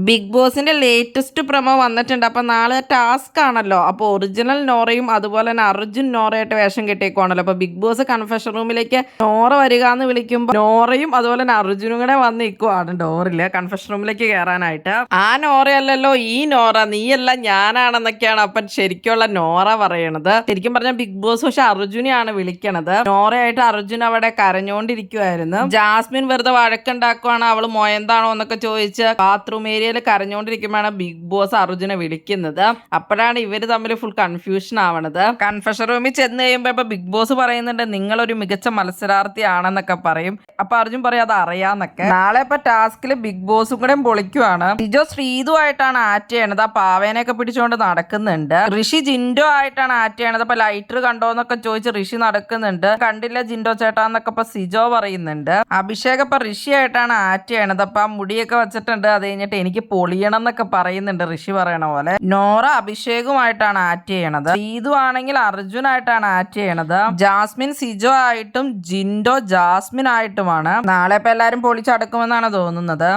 Big ബോസിന്റെ latest promo വന്നിട്ടുണ്ട്. അപ്പൊ നാളെ ടാസ്ക് ആണല്ലോ. അപ്പൊ ഒറിജിനൽ നോറയും അതുപോലെ തന്നെ അർജുൻ നോറയായിട്ട് വേഷം കെട്ടിയേക്കുവാണല്ലോ. അപ്പൊ ബിഗ് ബോസ് കൺഫെഷൻ റൂമിലേക്ക് നോറ വരിക എന്ന് വിളിക്കുമ്പോൾ നോറയും അതുപോലെ തന്നെ അർജുനും കൂടെ വന്ന് നിൽക്കുവാണ് ഡോറില് കൺഫെഷൻ റൂമിലേക്ക് കയറാനായിട്ട്. ആ നോറയല്ലല്ലോ ഈ നോറ, നീയല്ല ഞാനാണെന്നൊക്കെയാണ് അപ്പൻ ശരിക്കുള്ള നോറ പറയണത്. ശരിക്കും പറഞ്ഞാൽ ബിഗ് ബോസ് പക്ഷെ അർജുനെയാണ് വിളിക്കണത്. നോറയായിട്ട് അർജുൻ അവിടെ കരഞ്ഞോണ്ടിരിക്കുവായിരുന്നു. ജാസ്മിൻ വെറുതെ വഴക്കുണ്ടാക്കുവാണ്, അവള് മൊയന്താണോ എന്നൊക്കെ ചോദിച്ച് ബാത്റൂം ഏരിയയിൽ കരഞ്ഞോണ്ടിരിക്കുമ്പോഴാണ് ബിഗ് ബോസ് അർജുനെ വിളിക്കുന്നത്. അപ്പോഴാണ് ഇവര് തമ്മിൽ ഫുൾ കൺഫ്യൂഷൻ ആവണത്. കൺഫെഷൻ റൂമിൽ ചെന്ന് കഴിയുമ്പോ ഇപ്പൊ ബിഗ് ബോസ് പറയുന്നുണ്ട് നിങ്ങളൊരു മികച്ച മത്സരാർത്ഥിയാണെന്നൊക്കെ പറയും. അപ്പൊ അർജുൻ പറയും അത് അറിയാന്നൊക്കെ. നാളെ ഇപ്പൊ ടാസ്കില് ബിഗ് ബോസും കൂടെ പൊളിക്കുവാണ്. ജിജോ ശ്രീതു ആയിട്ടാണ് ആക്ട് ചെയ്യണത്. ആ പാവേനെയൊക്കെ പിടിച്ചുകൊണ്ട് നടക്കുന്നുണ്ട്. ഋഷി ജിൻഡോ ആയിട്ടാണ് ആക്ട് ചെയ്യണത്. അപ്പൊ ലൈറ്റർ കണ്ടോന്നൊക്കെ ചോദിച്ച് ഋഷി നടക്കുന്നുണ്ട്. കണ്ടില്ല ജിൻഡോ ചേട്ടാന്നൊക്കെ ഇപ്പൊ സിജോ പറയുന്നുണ്ട്. അഭിഷേക് ഇപ്പൊ ഋഷി ആയിട്ടാണ് ആക്ട് ചെയ്യണത്. അപ്പൊ ആ മുടിയൊക്കെ വെച്ചിട്ടുണ്ട്. അത് കഴിഞ്ഞിട്ട് എനിക്ക് പൊളിയണം എന്നൊക്കെ പറയുന്നുണ്ട് ഋഷി പറയണ പോലെ. നോറ അഭിഷേകുമായിട്ടാണ് ആക്ട് ചെയ്യണത്. സീതു ആണെങ്കിൽ അർജുൻ ആയിട്ടാണ് ആക്ട് ചെയ്യണത്. ജാസ്മിൻ സിജോ ആയിട്ടും ജിൻഡോ ജാസ്മിൻ ആയിട്ടുമാണ്. നാളെ ഇപ്പൊ എല്ലാരും പൊളിച്ചടക്കുമെന്നാണ് തോന്നുന്നത്.